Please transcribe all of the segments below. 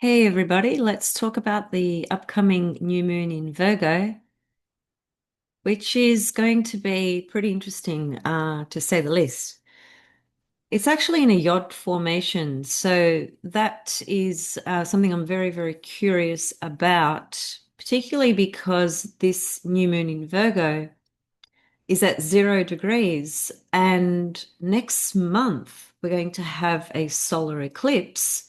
Hey everybody, let's talk about the upcoming new moon in Virgo, which is going to be pretty interesting, to say the least. It's actually in a yod formation, so that is something I'm very, very curious about, particularly because this new moon in Virgo is at 0 degrees, and next month we're going to have a solar eclipse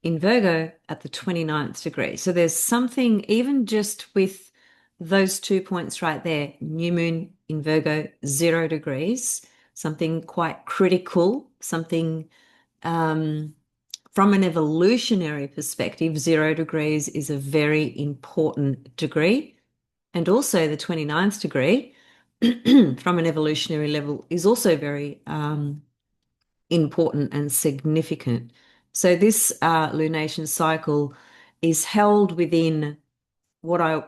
in Virgo at the 29th degree. So there's something, even just with those 2 points right there, new moon in Virgo, 0 degrees, something quite critical, something um, from an evolutionary perspective, 0 degrees is a very important degree. And also the 29th degree, from an evolutionary level, is also very important and significant. So this lunation cycle is held within what I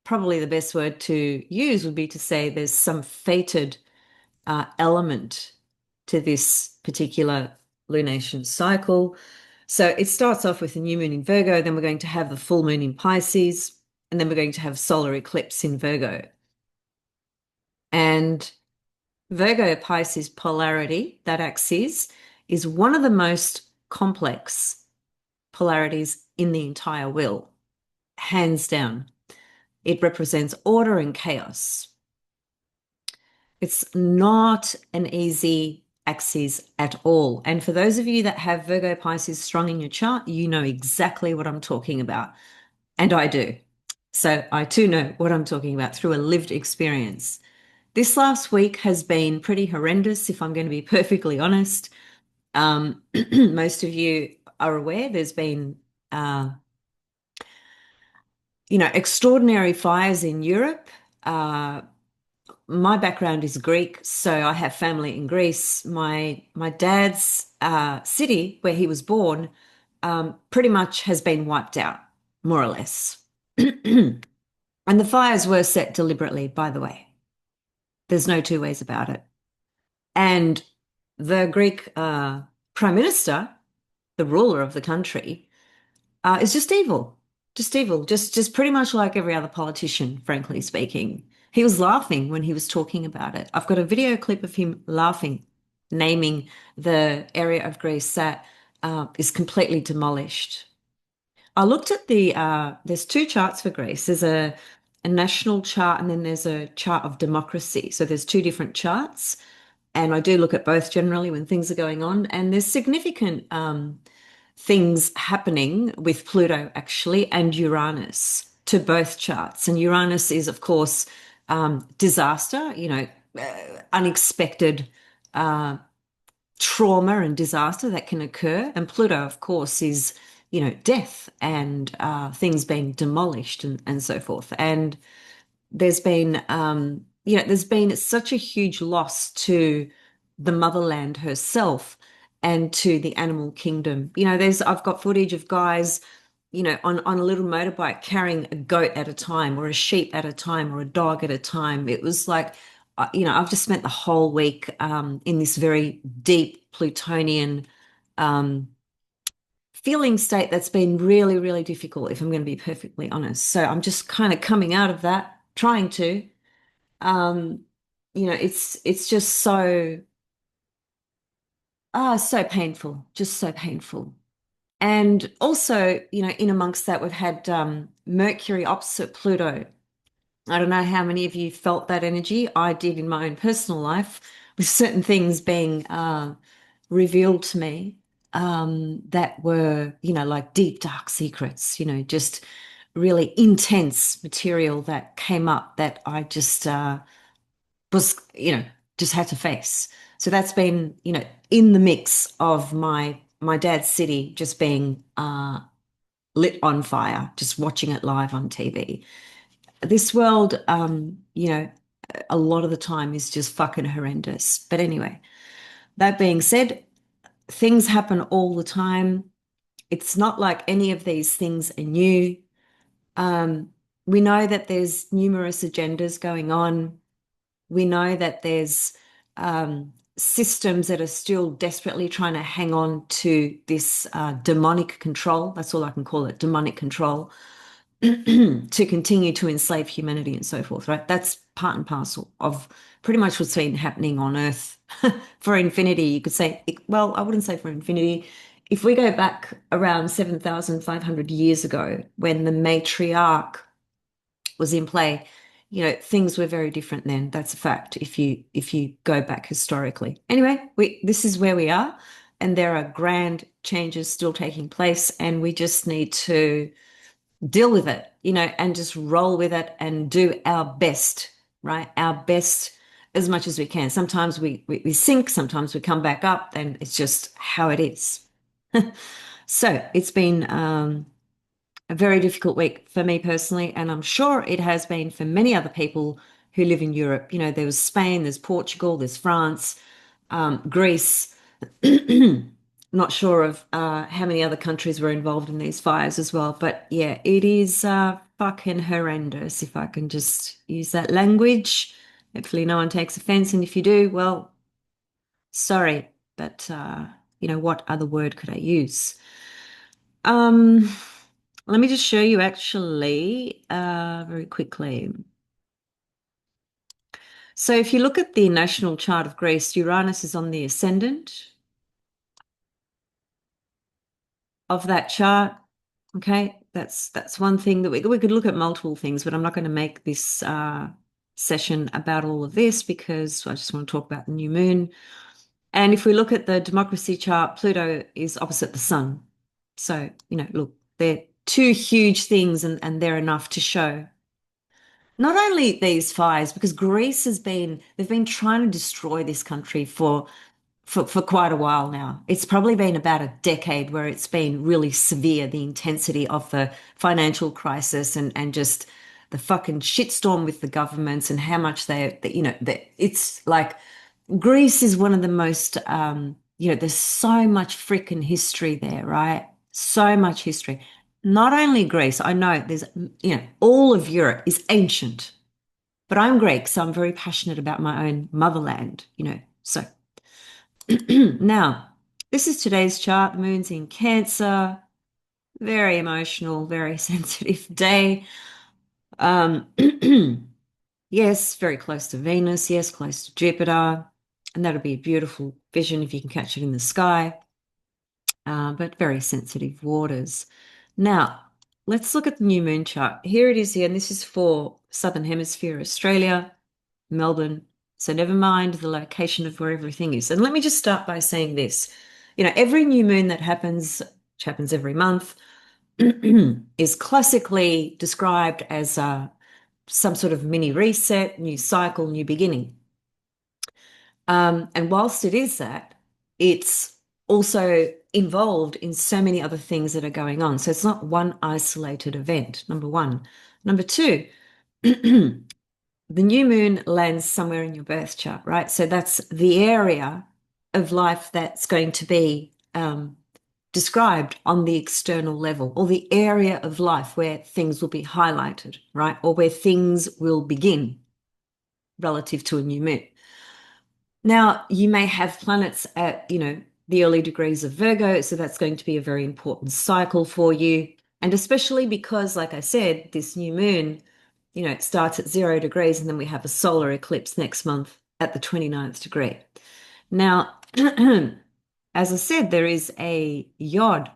probably the best word to use would be to say there's some fated element to this particular lunation cycle. So it starts off with the new moon in Virgo, then we're going to have the full moon in Pisces, and then we're going to have solar eclipse in Virgo. And Virgo Pisces polarity, that axis, is one of the most complex polarities in the entire wheel, hands down. It represents order and chaos. It's not an easy axis at all. And for those of you that have Virgo Pisces strong in your chart, you know exactly what I'm talking about. And I do. So I too know what I'm talking about through a lived experience. This last week has been pretty horrendous, if I'm going to be perfectly honest. Most of you are aware there's been, uh, extraordinary fires in Europe. Uh, my background is Greek, so I have family in Greece. My dad's city where he was born pretty much has been wiped out, more or less. And the fires were set deliberately, by the way. There's no two ways about it. And the Greek prime minister, the ruler of the country, is just evil, just pretty much like every other politician, frankly speaking. He was laughing when he was talking about it. I've got a video clip of him laughing, naming the area of Greece that is completely demolished. I looked at there's two charts for Greece. There's a national chart and then there's a chart of democracy. So there's two different charts. And I do look at both generally when things are going on. And there's significant things happening with Pluto actually and Uranus to both charts. And Uranus is, of course, disaster, unexpected uh, trauma and disaster that can occur. And Pluto, of course, is, death and things being demolished and so forth. And there's been such a huge loss to the motherland herself and to the animal kingdom. I've got footage of guys, on a little motorbike carrying a goat at a time or a sheep at a time or a dog at a time. It was like, I've just spent the whole week in this very deep Plutonian um, feeling state that's been really, really difficult, if I'm going to be perfectly honest. So I'm just kind of coming out of that, trying to. Um, it's just so painful, just so painful. And also, in amongst that, we've had Mercury opposite Pluto. I don't know how many of you felt that energy. I did in my own personal life, with certain things being revealed to me that were, like deep, dark secrets, just really intense material that came up that I just was, just had to face. So that's been, in the mix of my dad's city just being lit on fire, just watching it live on TV. This world, a lot of the time is just fucking horrendous. But anyway, that being said, things happen all the time. It's not like any of these things are new. Um, we know that there's numerous agendas going on. We know that there's systems that are still desperately trying to hang on to this demonic control. That's all I can call it, demonic control, to continue to enslave humanity and so forth, right? That's part and parcel of pretty much what's been happening on Earth for infinity. You could say, well, I wouldn't say for infinity. If we go back around 7,500 years ago, when the matriarch was in play, things were very different then. That's a fact if you go back historically. Anyway, this is where we are, and there are grand changes still taking place, and we just need to deal with it, and just roll with it and do our best, right? Our best as much as we can. Sometimes we sink, sometimes we come back up, and it's just how it is. So it's been a very difficult week for me personally, and I'm sure it has been for many other people who live in Europe. There was Spain, there's Portugal, there's France, Greece. Not sure of how many other countries were involved in these fires as well, but yeah, it is fucking horrendous, if I can just use that language. Hopefully, no one takes offense, and if you do, well, sorry, but what other word could I use? Um, Let me just show you actually very quickly. So if you look at the national chart of Greece, Uranus is on the ascendant of that chart. Okay, that's one thing that we could look at multiple things, but I'm not going to make this session about all of this because I just want to talk about the new moon. And if we look at the democracy chart, Pluto is opposite the sun. So, look, they're two huge things, and they're enough to show not only these fires, because Greece they've been trying to destroy this country for quite a while now. It's probably been about a decade where it's been really severe, the intensity of the financial crisis and just the fucking shitstorm with the governments and how much it's like Greece is one of the most, there's so much freaking history there, right? So much history. Not only Greece, I know all of Europe is ancient, but I'm Greek, so I'm very passionate about my own motherland, So now, this is today's chart. The moon's in Cancer, very emotional, very sensitive day. Um, yes, very close to Venus, yes, close to Jupiter, and that'll be a beautiful vision if you can catch it in the sky, but very sensitive waters. Now, let's look at the new moon chart. Here it is here, and this is for Southern Hemisphere, Australia, Melbourne. So never mind the location of where everything is. And let me just start by saying this. Every new moon that happens, which happens every month, is classically described as some sort of mini reset, new cycle, new beginning. And whilst it is that, it's also involved in so many other things that are going on. So it's not one isolated event, number one. Number two, the new moon lands somewhere in your birth chart, right? So that's the area of life that's going to be described on the external level, or the area of life where things will be highlighted, right? Or where things will begin relative to a new moon. Now, you may have planets at, the early degrees of Virgo, so that's going to be a very important cycle for you. And especially because, like I said, this new moon, it starts at 0 degrees, and then we have a solar eclipse next month at the 29th degree. Now, as I said, there is a yod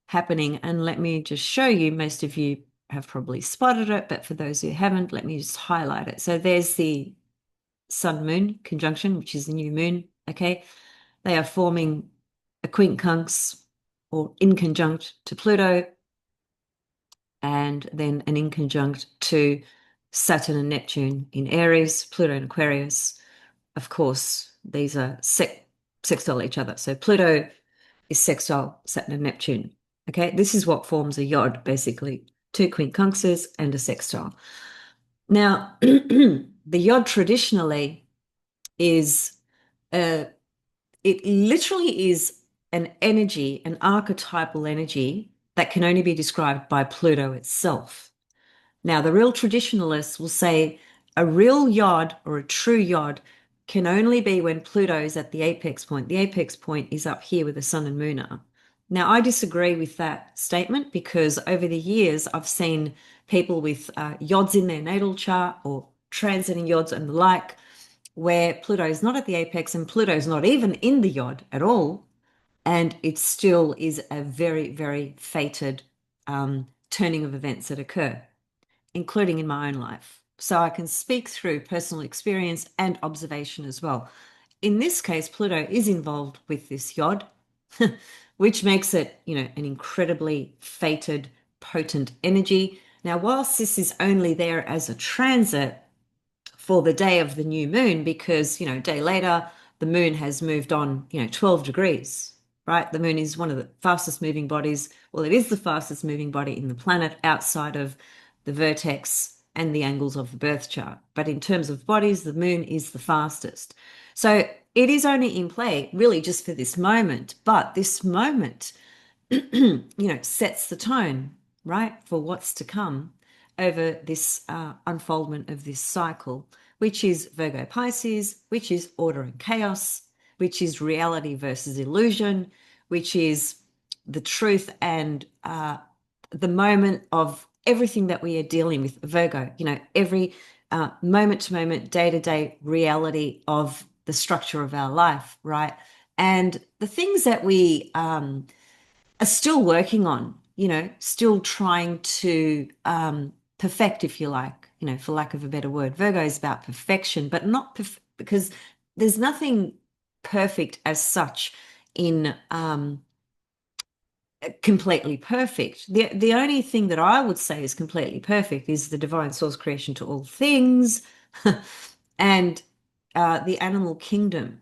happening, and let me just show you. Most of you have probably spotted it, but for those who haven't, let me just highlight it. So there's the Sun-Moon conjunction, which is the new moon, okay? They are forming a quincunx or inconjunct to Pluto, and then an inconjunct to Saturn and Neptune in Aries, Pluto and Aquarius. Of course, these are sextile each other. So Pluto is sextile Saturn and Neptune. Okay, this is what forms a yod, basically. Two quincunxes and a sextile. Now, the yod traditionally is, it literally is an energy, an archetypal energy that can only be described by Pluto itself. Now, the real traditionalists will say a real yod or a true yod can only be when Pluto is at the apex point. The apex point is up here where the sun and moon are. Now, I disagree with that statement because over the years, I've seen people with yods in their natal chart or transiting yods and the like, where Pluto is not at the apex and Pluto is not even in the yod at all. And it still is a very, very fated turning of events that occur, including in my own life. So I can speak through personal experience and observation as well. In this case, Pluto is involved with this yod, which makes it, an incredibly fated, potent energy. Now, whilst this is only there as a transit for the day of the new moon, because, a day later, the moon has moved on, 12 degrees, right? The moon is one of the fastest moving bodies. Well, it is the fastest moving body in the planet outside of the vertex and the angles of the birth chart. But in terms of bodies, the moon is the fastest. So it is only in play really just for this moment, but this moment, sets the tone, right, for what's to come over this unfoldment of this cycle, which is Virgo Pisces, which is order and chaos, which is reality versus illusion, which is the truth and the moment of everything that we are dealing with. Virgo, every moment to moment, day to day reality of the structure of our life, right? And the things that we are still working on, still trying to perfect, if you like, for lack of a better word. Virgo is about perfection, but not because there's nothing perfect as such in completely perfect. The only thing that I would say is completely perfect is the divine source creation to all things and the animal kingdom.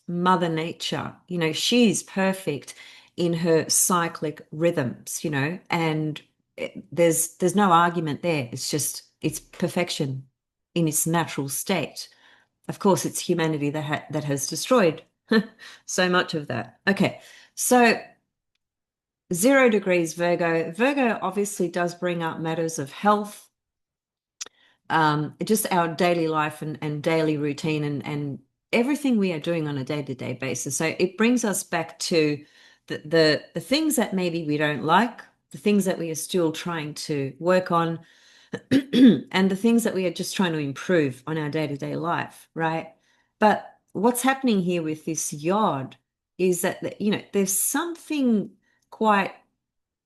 Mother Nature, she's perfect in her cyclic rhythms, and there's no argument there. It's perfection in its natural state. Of course, it's humanity that has destroyed so much of that. Okay, so 0 degrees Virgo. Virgo obviously does bring up matters of health, just our daily life and daily routine and everything we are doing on a day-to-day basis. So it brings us back to the things that maybe we don't like, the things that we are still trying to work on, and the things that we are just trying to improve on our day-to-day life, right? But what's happening here with this yod is that, there's something quite,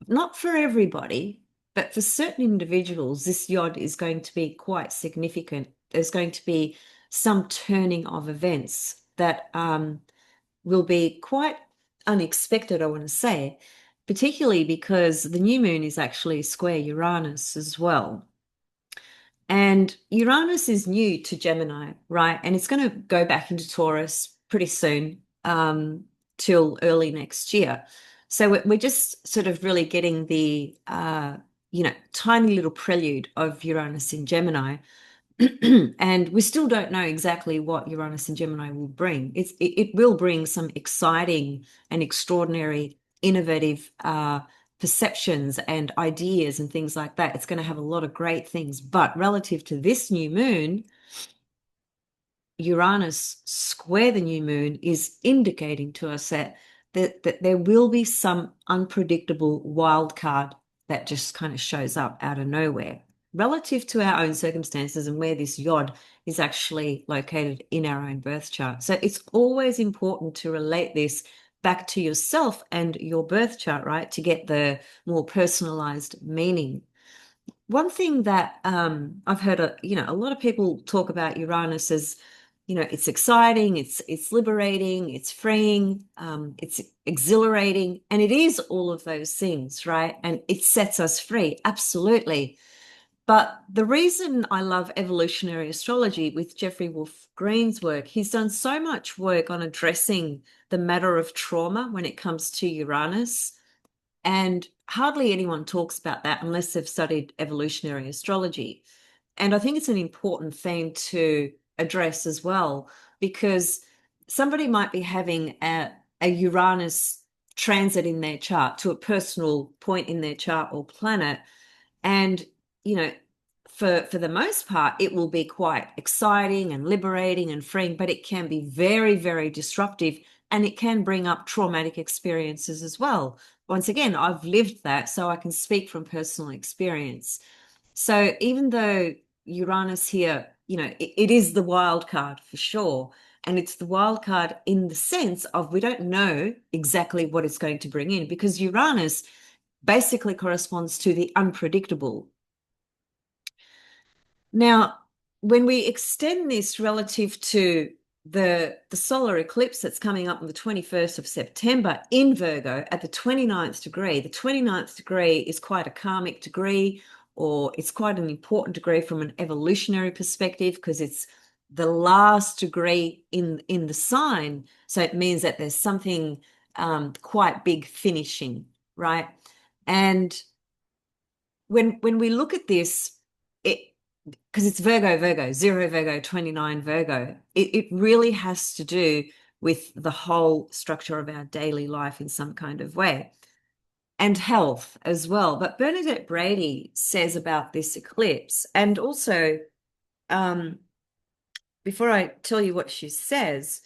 not for everybody, but for certain individuals, this yod is going to be quite significant. There's going to be some turning of events that will be quite unexpected, I want to say, particularly because the new moon is actually square Uranus as well. And Uranus is new to Gemini, right? And it's going to go back into Taurus pretty soon, till early next year. So we're just sort of really getting the, tiny little prelude of Uranus in Gemini. And we still don't know exactly what Uranus and Gemini will bring. It will bring some exciting and extraordinary, innovative perceptions and ideas and things like that. It's going to have a lot of great things. But relative to this new moon, Uranus square the new moon is indicating to us that there will be some unpredictable wild card that just kind of shows up out of nowhere relative to our own circumstances and where this yod is actually located in our own birth chart. So it's always important to relate this back to yourself and your birth chart, right? To get the more personalized meaning. One thing that I've heard, a lot of people talk about Uranus as, it's exciting, it's liberating, it's freeing, it's exhilarating, and it is all of those things, right? And it sets us free, absolutely. But the reason I love evolutionary astrology with Jeffrey Wolf Green's work, he's done so much work on addressing the matter of trauma when it comes to Uranus. And hardly anyone talks about that unless they've studied evolutionary astrology. And I think it's an important theme to address as well, because somebody might be having a Uranus transit in their chart to a personal point in their chart or planet. And, for the most part, it will be quite exciting and liberating and freeing, but it can be very, very disruptive, and it can bring up traumatic experiences as well. Once again, I've lived that, so I can speak from personal experience. So even though Uranus here, it is the wild card for sure. And it's the wild card in the sense of we don't know exactly what it's going to bring in, because Uranus basically corresponds to the unpredictable. Now, when we extend this relative to the solar eclipse that's coming up on the 21st of September in Virgo at the 29th degree, the 29th degree is quite a karmic degree, or it's quite an important degree from an evolutionary perspective, because it's the last degree in the sign. So it means that there's something quite big finishing, right? And when we look at this, it because it's Virgo, Virgo, 0 Virgo, 29 Virgo, it really has to do with the whole structure of our daily life in some kind of way, and health as well. But Bernadette Brady says about this eclipse, and also, before I tell you what she says,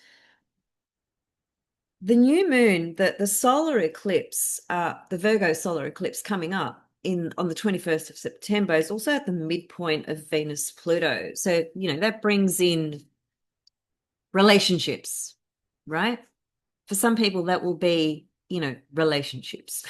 the new moon, the solar eclipse, the Virgo solar eclipse coming up on the 21st of September is also at the midpoint of Venus Pluto. So, that brings in relationships, right? For some people, that will be, relationships.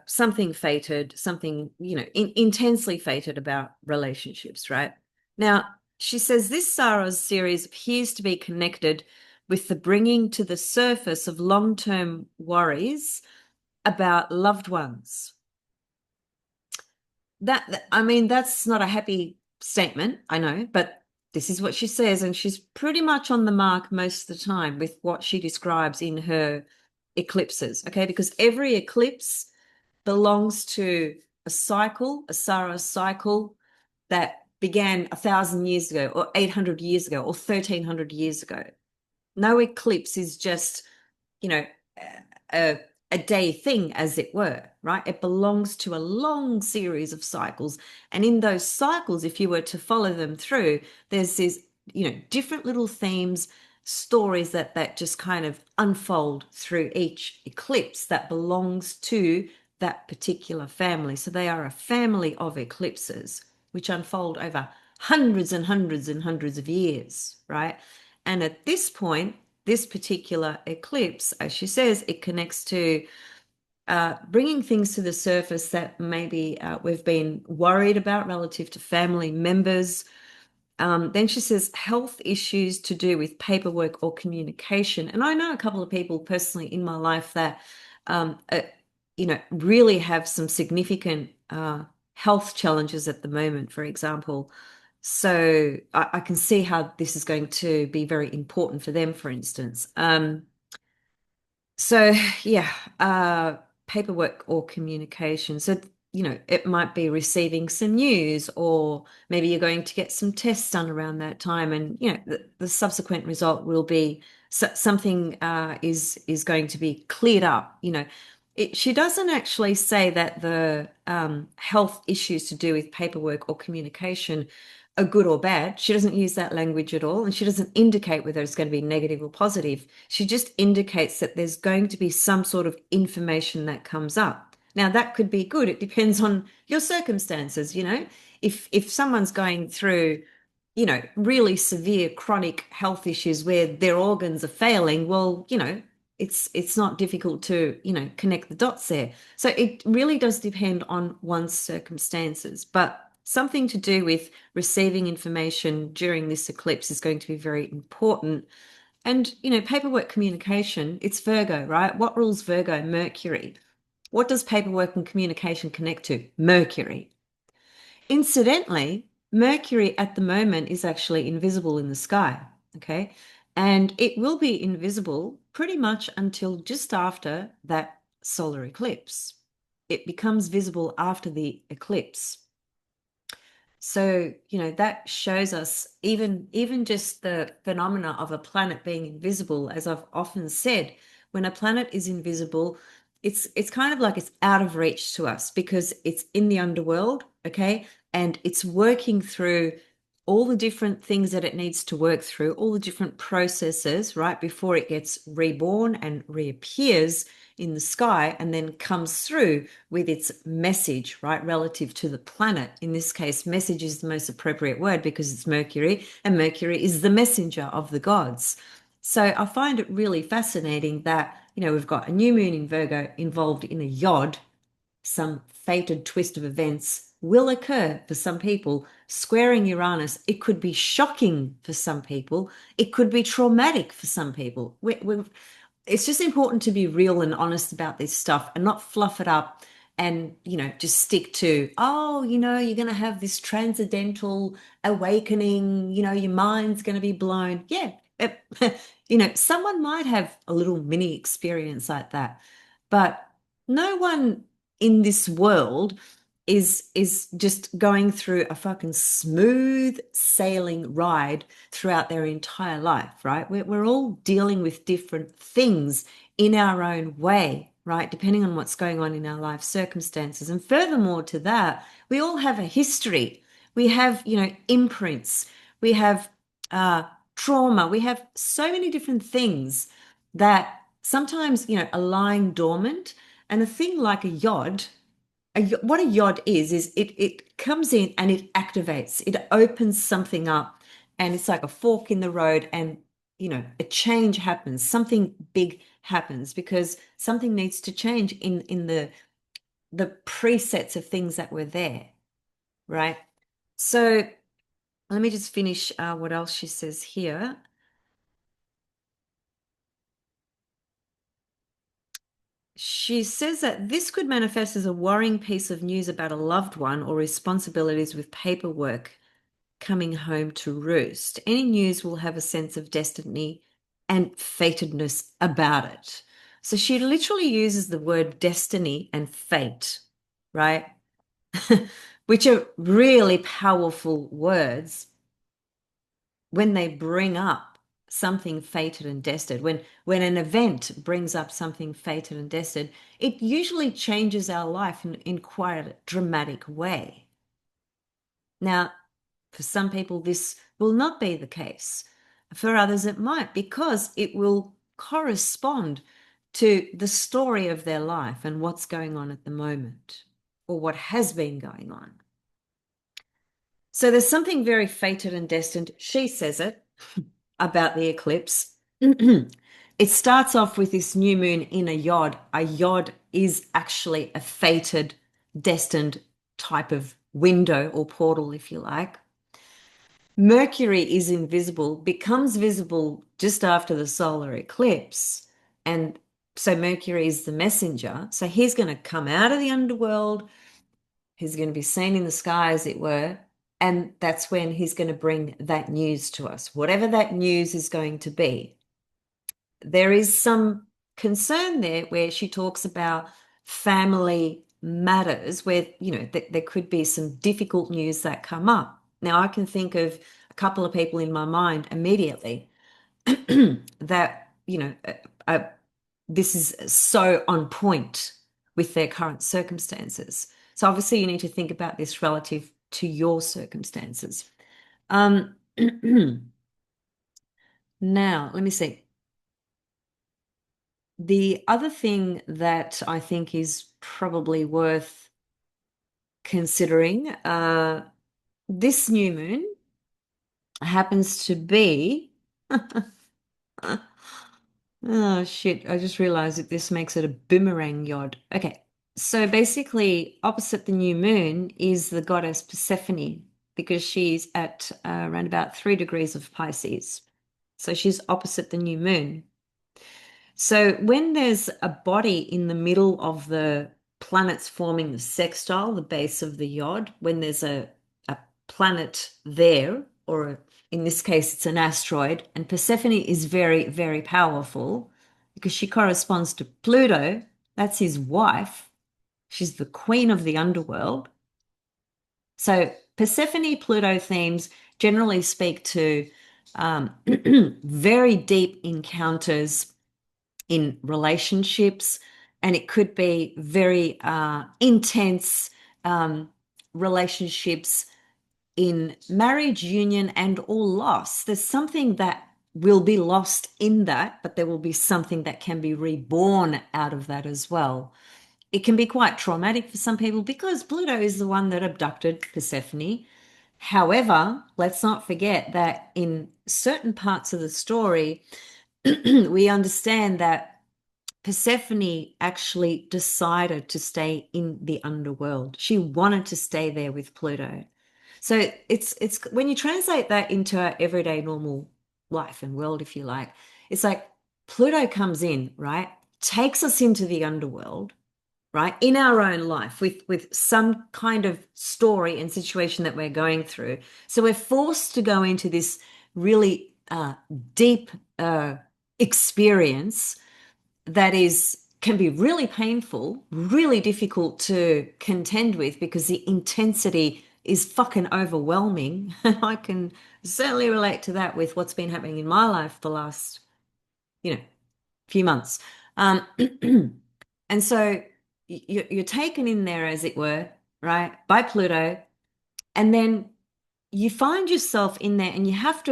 Something fated, something, intensely fated about relationships, right? Now, she says this Saros series appears to be connected with the bringing to the surface of long-term worries about loved ones. I mean, that's not a happy statement, I know, but this is what she says, and she's pretty much on the mark most of the time with what she describes in her eclipses, okay? Because every eclipse belongs to a cycle, a Saros cycle that began 1,000 years ago, or 800 years ago, or 1,300 years ago. No eclipse is just, a, a day thing, as it were, right? It belongs to a long series of cycles. And in those cycles, if you were to follow them through, there's these, different little themes, stories that just kind of unfold through each eclipse that belongs to that particular family. So they are a family of eclipses which unfold over hundreds and hundreds and hundreds of years, right? And at this point, this particular eclipse, as she says, it connects to bringing things to the surface that maybe we've been worried about relative to family members. Then she says health issues to do with paperwork or communication. And I know a couple of people personally in my life that, really have some significant health challenges at the moment, for example. So I can see how this is going to be very important for them, for instance. So yeah, paperwork or communication. So, it might be receiving some news, or maybe you're going to get some tests done around that time, and the subsequent result will be something is going to be cleared up. She doesn't actually say that the health issues to do with paperwork or communication are good or bad. She doesn't use that language at all, and she doesn't indicate whether it's going to be negative or positive. She just indicates that there's going to be some sort of information that comes up. Now, that could be good. It depends on your circumstances. If someone's going through, really severe chronic health issues where their organs are failing, well, it's not difficult to, connect the dots there. So it really does depend on one's circumstances, but something to do with receiving information during this eclipse is going to be very important. And, paperwork communication, it's Virgo, right? What rules Virgo? Mercury. What does paperwork and communication connect to? Mercury. Incidentally, Mercury at the moment is actually invisible in the sky, okay? And it will be invisible pretty much until just after that solar eclipse. It becomes visible after the eclipse. So, that shows us even just the phenomena of a planet being invisible. As I've often said, when a planet is invisible, it's kind of like it's out of reach to us because it's in the underworld, okay? And it's working through all the different things that it needs to work through, all the different processes, right, before it gets reborn and reappears in the sky and then comes through with its message, right, relative to the planet. In this case, message is the most appropriate word because it's Mercury, and Mercury is the messenger of the gods. So I find it really fascinating that, we've got a new moon in Virgo involved in a yod. Some fated twist of events will occur for some people. Squaring Uranus, it could be shocking for some people. It could be traumatic for some people. It's just important to be real and honest about this stuff and not fluff it up and, just stick to, oh, you're going to have this transcendental awakening, your mind's going to be blown. Yeah. Someone might have a little mini experience like that, but no one in this world is just going through a fucking smooth sailing ride throughout their entire life, right? We're all dealing with different things in our own way, right? Depending on what's going on in our life circumstances. And furthermore to that, we all have a history. We have, imprints. We have uh, trauma. We have so many different things that sometimes, are lying dormant. And a thing like a yod, what a yod is it comes in and it activates, it opens something up, and it's like a fork in the road, and a change happens, something big happens because something needs to change in the presets of things that were there, right? So let me just finish what else she says here. She says that this could manifest as a worrying piece of news about a loved one or responsibilities with paperwork coming home to roost. Any news will have a sense of destiny and fatedness about it. So she literally uses the word destiny and fate, right? Which are really powerful words when they bring up something fated and destined. When an event brings up something fated and destined, it usually changes our life in quite a dramatic way. Now, for some people, this will not be the case. For others, it might, because it will correspond to the story of their life and what's going on at the moment, or what has been going on. So there's something very fated and destined, she says it, about the eclipse. It starts off with this new moon in a yod. A yod is actually a fated, destined type of window or portal, if you like. Mercury is invisible, becomes visible just after the solar eclipse. And so Mercury is the messenger. So he's going to come out of the underworld. He's going to be seen in the sky, as it were. And that's when he's going to bring that news to us, whatever that news is going to be. There is some concern there where she talks about family matters where, there could be some difficult news that come up. Now, I can think of a couple of people in my mind immediately that, this is so on point with their current circumstances. So obviously you need to think about this relative to your circumstances. Now, let me see. The other thing that I think is probably worth considering, this new moon happens to be, oh shit, I just realized that this makes it a boomerang yod. Okay, so basically opposite the new moon is the goddess Persephone, because she's at around about 3 degrees of Pisces. So she's opposite the new moon. So when there's a body in the middle of the planets forming the sextile, the base of the yod, when there's a planet there, or in this case, it's an asteroid, and Persephone is very, very powerful because she corresponds to Pluto. That's his wife. She's the queen of the underworld. So Persephone Pluto themes generally speak to very deep encounters in relationships, and it could be very intense um, relationships in marriage, union, and or loss. There's something that will be lost in that, but there will be something that can be reborn out of that as well. It can be quite traumatic for some people because Pluto is the one that abducted Persephone. However, let's not forget that in certain parts of the story, we understand that Persephone actually decided to stay in the underworld. She wanted to stay there with Pluto. So it's when you translate that into our everyday normal life and world, if you like, it's like Pluto comes in, right? Takes us into the underworld, right? In our own life with some kind of story and situation that we're going through. So we're forced to go into this really deep experience that is can be really painful, really difficult to contend with because the intensity is fucking overwhelming. And I can certainly relate to that with what's been happening in my life the last, few months. Um, and so you're taken in there, as it were, right, by Pluto, and then you find yourself in there, and you have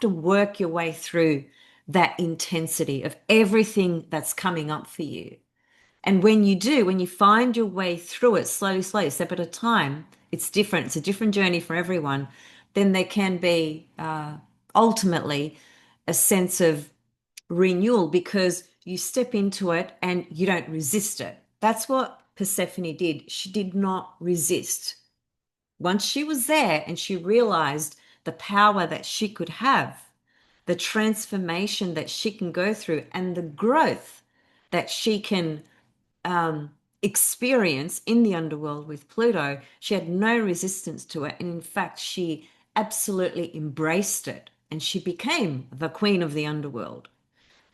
to work your way through that intensity of everything that's coming up for you. And when you do, when you find your way through it slowly, slowly, step at a time, it's different. It's a different journey for everyone. Then there can be ultimately a sense of renewal because you step into it and you don't resist it. That's what Persephone did. She did not resist. Once she was there and she realized the power that she could have, the transformation that she can go through, and the growth that she can experience in the underworld with Pluto, she had no resistance to it. And in fact, she absolutely embraced it and she became the queen of the underworld.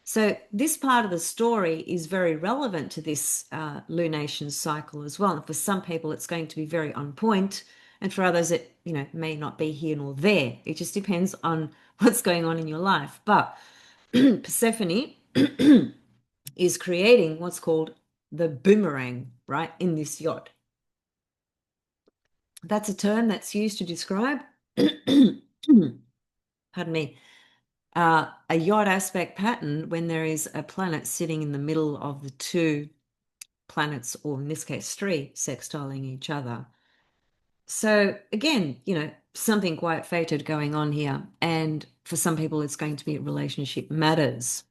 So this part of the story is very relevant to this lunation cycle as well. And for some people, it's going to be very on point, and for others, it may not be here nor there. It just depends on what's going on in your life. But Persephone is creating what's called the boomerang, right, in this yacht. That's a term that's used to describe, pardon me, a yacht aspect pattern when there is a planet sitting in the middle of the two planets, or in this case, three, sextiling each other. So again, something quite fated going on here. And for some people, it's going to be relationship matters.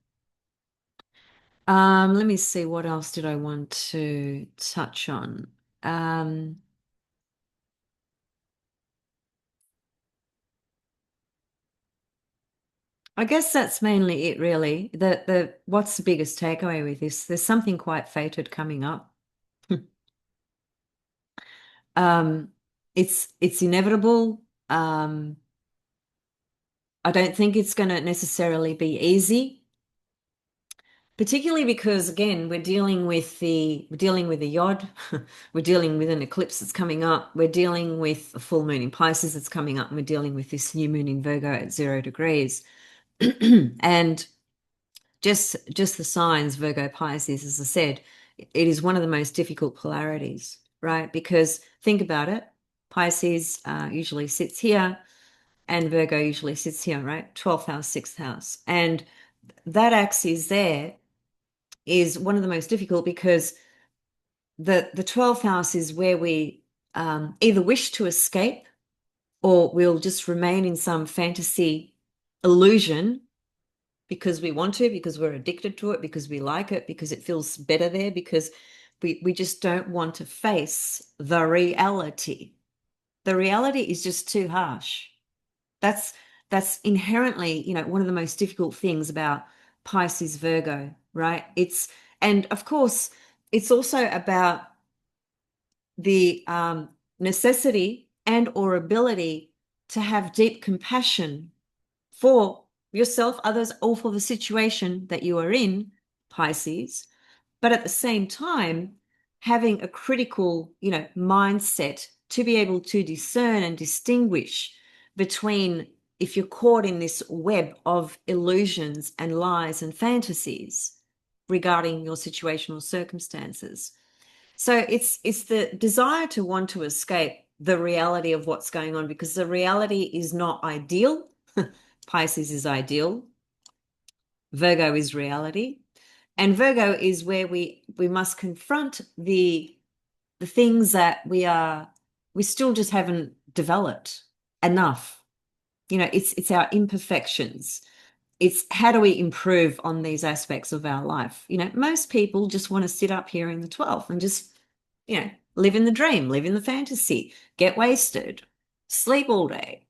Let me see, what else did I want to touch on? Um, I guess that's mainly it, really. The what's the biggest takeaway with this? There's something quite fated coming up. Um, it's inevitable. I don't think it's going to necessarily be easy, particularly because again, we're dealing with a yod, we're dealing with an eclipse that's coming up, we're dealing with a full moon in Pisces that's coming up, and we're dealing with this new moon in Virgo at 0 degrees. And just the signs, Virgo, Pisces, as I said, it is one of the most difficult polarities, right? Because think about it, Pisces usually sits here, and Virgo usually sits here, right? 12th house, 6th house. And that axis there is one of the most difficult because the 12th house is where we either wish to escape or we'll just remain in some fantasy illusion because we want to, because we're addicted to it, because we like it, because it feels better there, because we just don't want to face the reality. The reality is just too harsh. That's that's inherently, one of the most difficult things about Pisces Virgo, right? And of course, it's also about the necessity and or ability to have deep compassion for yourself, others, or for the situation that you are in, Pisces, but at the same time, having a critical, mindset to be able to discern and distinguish between if you're caught in this web of illusions and lies and fantasies, regarding your situational circumstances. So it's the desire to want to escape the reality of what's going on because the reality is not ideal. Pisces is ideal. Virgo is reality. And Virgo is where we must confront the things that we still just haven't developed enough. It's our imperfections. It's how do we improve on these aspects of our life? Most people just want to sit up here in the 12th and just, live in the dream, live in the fantasy, get wasted, sleep all day,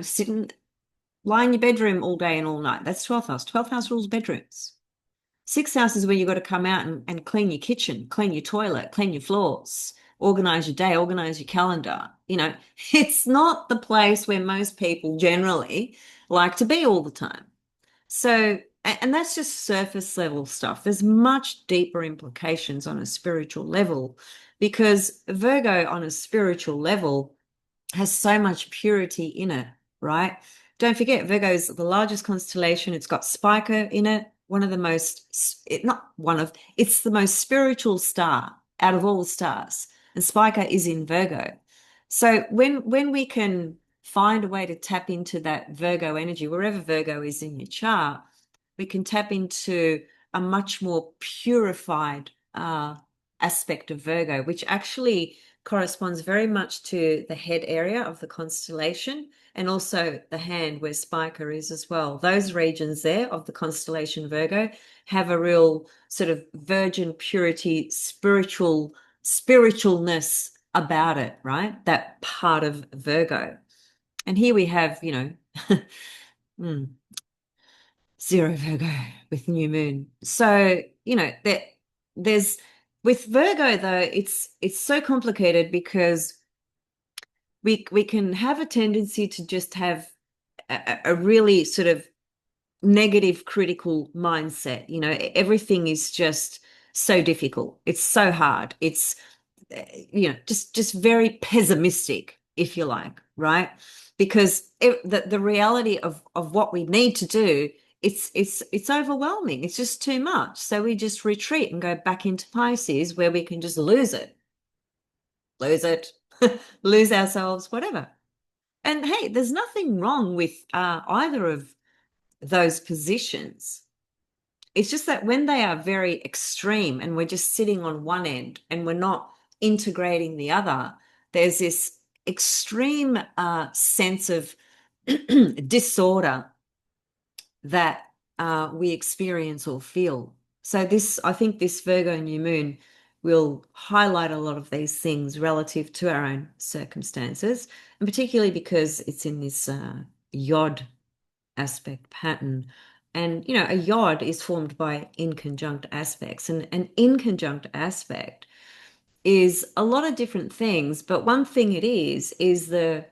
sit and lie in your bedroom all day and all night. That's 12th house. 12th house rules bedrooms. Sixth house is where you've got to come out and clean your kitchen, clean your toilet, clean your floors, organize your day, organize your calendar. It's not the place where most people generally like to be all the time. So, and that's just surface level stuff. There's much deeper implications on a spiritual level because Virgo on a spiritual level has so much purity in it, right? Don't forget, Virgo is the largest constellation. It's got Spica in it, one of the most, not one of, it's the most spiritual star out of all the stars. And Spica is in Virgo. So when we can find a way to tap into that Virgo energy, wherever Virgo is in your chart, we can tap into a much more purified aspect of Virgo, which actually corresponds very much to the head area of the constellation and also the hand where Spica is as well. Those regions there of the constellation Virgo have a real sort of virgin purity, spiritualness about it, right? That part of Virgo. And here we have, zero Virgo with new moon. So, there's with Virgo though, it's so complicated because we can have a tendency to just have a really sort of negative critical mindset. Everything is just so difficult. It's so hard. It's just very pessimistic, if you like, right? Because the reality of what we need to do, it's overwhelming. It's just too much. So we just retreat and go back into Pisces where we can just lose it, lose ourselves, whatever. And hey, there's nothing wrong with either of those positions. It's just that when they are very extreme and we're just sitting on one end and we're not integrating the other, there's this extreme sense of disorder that we experience or feel. So I think this Virgo new moon will highlight a lot of these things relative to our own circumstances, and particularly because it's in this yod aspect pattern. And, a yod is formed by inconjunct aspects, and an inconjunct aspect is a lot of different things, but one thing it is the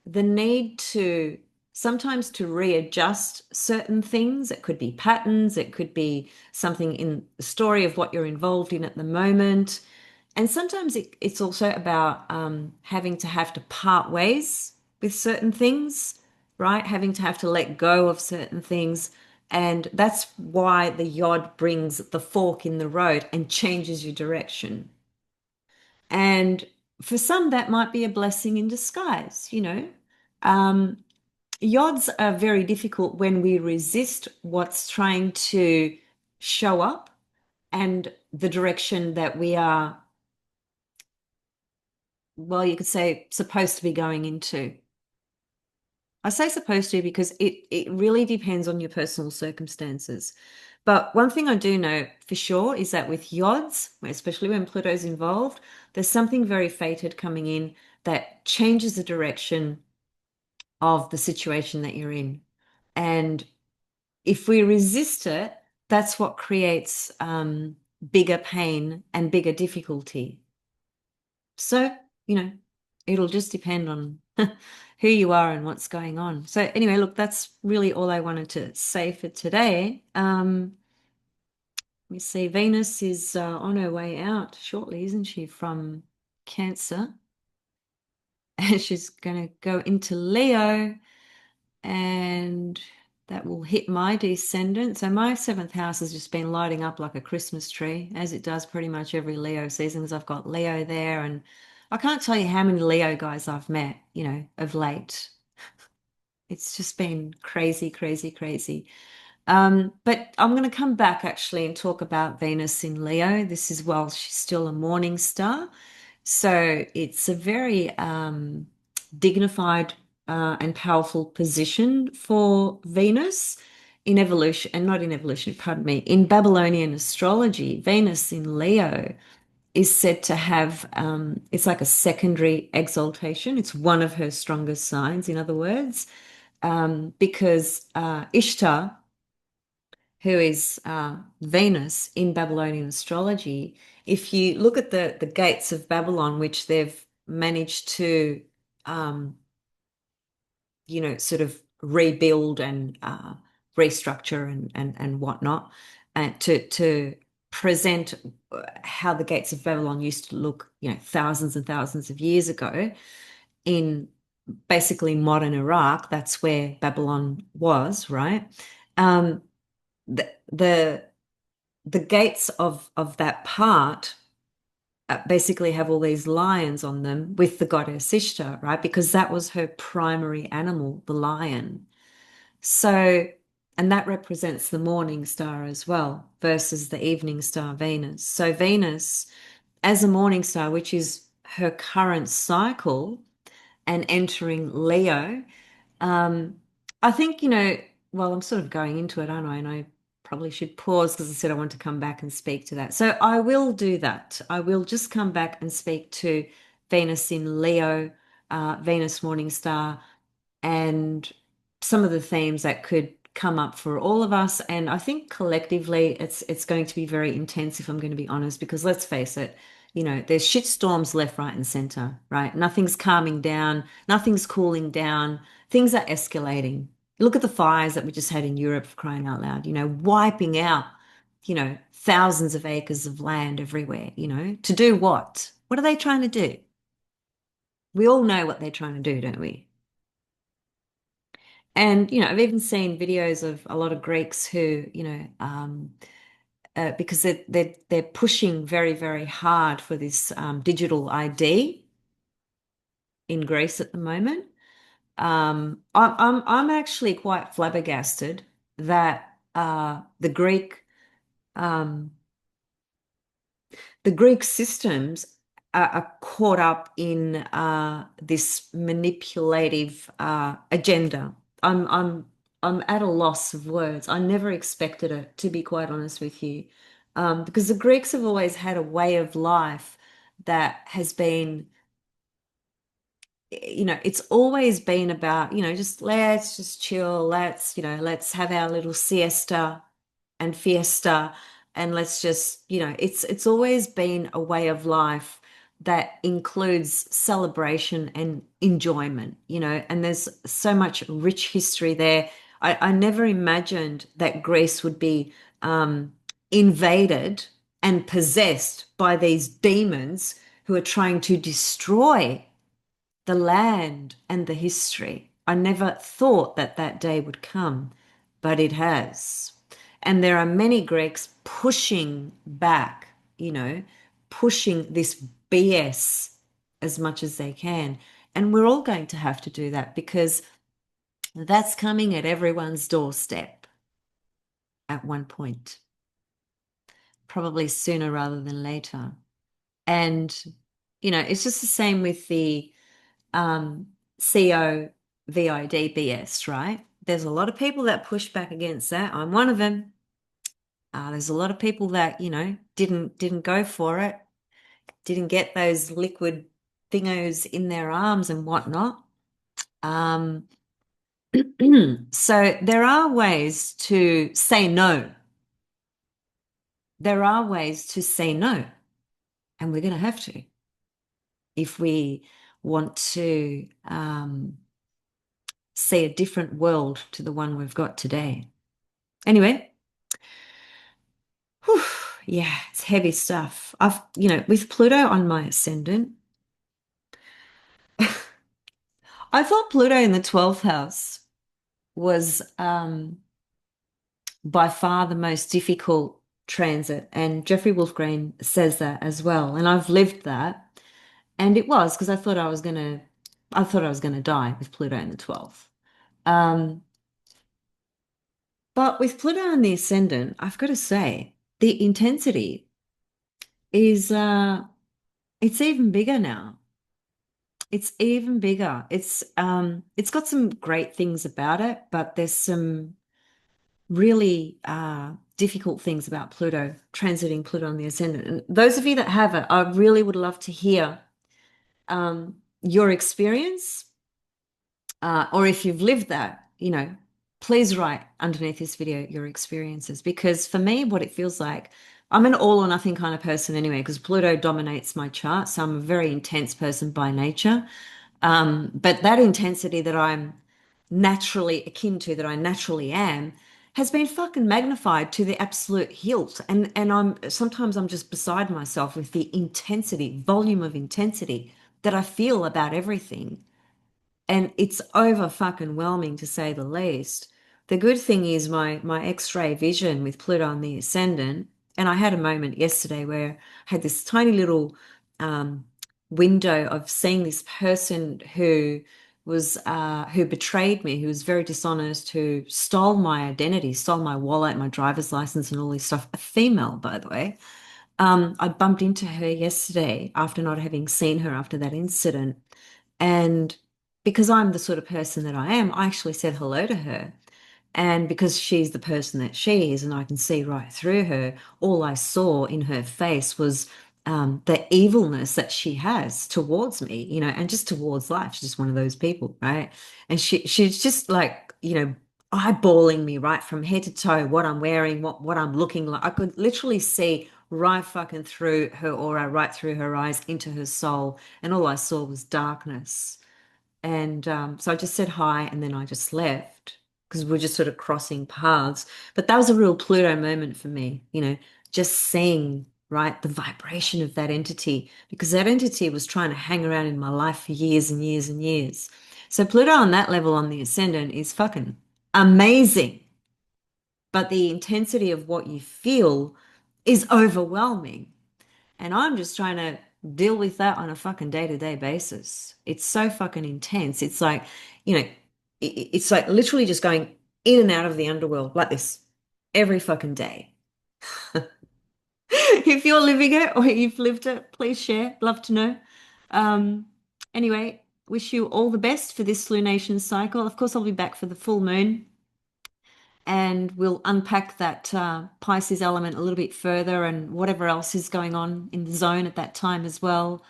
need to sometimes to readjust certain things. It could be patterns, it could be something in the story of what you're involved in at the moment. And sometimes it's also about having to have to part ways with certain things, right? Having to have to let go of certain things. And that's why the yod brings the fork in the road and changes your direction. And for some, that might be a blessing in disguise. Um, Yods are very difficult when we resist what's trying to show up and the direction that we are, well, you could say, supposed to be going into. I say supposed to because it really depends on your personal circumstances. But one thing I do know for sure is that with yods, especially when Pluto's involved, there's something very fated coming in that changes the direction of the situation that you're in. And if we resist it, that's what creates bigger pain and bigger difficulty. So, it'll just depend on who you are and what's going on. So anyway, look, that's really all I wanted to say for today. Let me see, Venus is on her way out shortly, isn't she, from Cancer? And she's going to go into Leo, and that will hit my descendant. So my seventh house has just been lighting up like a Christmas tree, as it does pretty much every Leo season, because I've got Leo there, and I can't tell you how many Leo guys I've met, of late. It's just been crazy, crazy, crazy. But I'm going to come back actually and talk about Venus in Leo. This is while she's still a morning star. So it's a very dignified and powerful position for Venus in evolution, and not in evolution, pardon me, in Babylonian astrology. Venus in Leo is said to have, it's like a secondary exaltation. It's one of her strongest signs, in other words, because Ishtar, who is Venus in Babylonian astrology, if you look at the gates of Babylon, which they've managed to, um, sort of rebuild and restructure and whatnot, and to present how the gates of Babylon used to look, thousands and thousands of years ago in basically modern Iraq. That's where Babylon was, right? Um, the the the gates of that part basically have all these lions on them with the goddess Ishtar, right? Because that was her primary animal, the lion. So, and that represents the morning star as well versus the evening star Venus. So Venus as a morning star, which is her current cycle and entering Leo, um, I think, well, I'm sort of going into it, aren't I? And I probably should pause because I said I want to come back and speak to that. So I will do that. I will just come back and speak to Venus in Leo, Venus morning star, and some of the themes that could come up for all of us. And I think collectively it's going to be very intense, if I'm going to be honest, because let's face it, there's shit storms left, right, and center, right? Nothing's calming down, nothing's cooling down, things are escalating. Look at the fires that we just had in Europe, for crying out loud, wiping out, thousands of acres of land everywhere, to do what? What are they trying to do? We all know what they're trying to do, don't we? And, I've even seen videos of a lot of Greeks who, because they're pushing very, very hard for this digital ID in Greece at the moment. I'm actually quite flabbergasted that um, the Greek systems are caught up in this manipulative agenda. I'm I'm I'm at a loss of words. I never expected it, to be quite honest with you, because the Greeks have always had a way of life that has been, it's always been about, just let's just chill, let's have our little siesta and fiesta, and let's just, it's always been a way of life that includes celebration and enjoyment, and there's so much rich history there. I never imagined that Greece would be invaded and possessed by these demons who are trying to destroy the land and the history. I never thought that that day would come, but it has. And there are many Greeks pushing back, pushing this BS as much as they can. And we're all going to have to do that because that's coming at everyone's doorstep at one point, probably sooner rather than later. And, it's just the same with the um, COVIDBS, right? There's a lot of people that push back against that. I'm one of them. There's a lot of people that, didn't go for it, didn't get those liquid thingos in their arms and whatnot. Um, so there are ways to say no. There are ways to say no, and we're going to have to if we want to see a different world to the one we've got today. Anyway, whew, yeah, it's heavy stuff. With Pluto on my ascendant, I thought Pluto in the 12th house was by far the most difficult transit. And Jeffrey Wolf Green says that as well. And I've lived that. And it was because I thought I was gonna die with Pluto in the 12th. Um, but with Pluto in the ascendant, I've got to say, the intensity is it's even bigger now. It's even bigger. It's got some great things about it, but there's some really difficult things about Pluto, transiting Pluto on the ascendant. And those of you that have it, I really would love to hear your experience, or if you've lived that, please write underneath this video your experiences. Because for me, what it feels like, I'm an all or nothing kind of person anyway, because Pluto dominates my chart. So I'm a very intense person by nature. But that intensity that I'm naturally akin to, that I naturally am, has been fucking magnified to the absolute hilt. And I'm just beside myself with the intensity, volume of intensity that I feel about everything. And it's over fucking whelming to say the least. The good thing is my X-ray vision with Pluto on the ascendant, and I had a moment yesterday where I had this tiny little um, window of seeing this person who betrayed me, who was very dishonest, who stole my identity, stole my wallet, my driver's license, and all this stuff. A female, by the way. I bumped into her yesterday after not having seen her after that incident. And because I'm the sort of person that I am, I actually said hello to her. And because she's the person that she is, and I can see right through her, all I saw in her face was the evilness that she has towards me, and just towards life. She's just one of those people, right? And she's just like, eyeballing me right from head to toe, what I'm wearing, what I'm looking like. I could literally see right fucking through her aura, right through her eyes, into her soul, and all I saw was darkness. And so I just said hi and then I just left because we're just sort of crossing paths. But that was a real Pluto moment for me, just seeing, right, the vibration of that entity because that entity was trying to hang around in my life for years and years and years. So Pluto on that level on the ascendant is fucking amazing. But the intensity of what you feel is overwhelming. And I'm just trying to deal with that on a fucking day-to-day basis. It's so fucking intense. It's like, it's like literally just going in and out of the underworld like this every fucking day. If you're living it or you've lived it, please share. Love to know. Um, anyway, wish you all the best for this lunation cycle. Of course, I'll be back for the full moon and we'll unpack that Pisces element a little bit further and whatever else is going on in the zone at that time as well,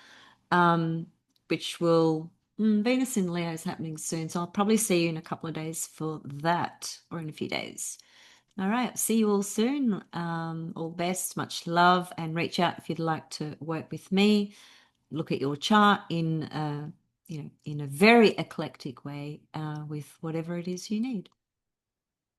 um, which will Venus in Leo is happening soon. So I'll probably see you in a couple of days for that or in a few days. All right. See you all soon. All best, much love, and reach out if you'd like to work with me. Look at your chart in in a very eclectic way with whatever it is you need.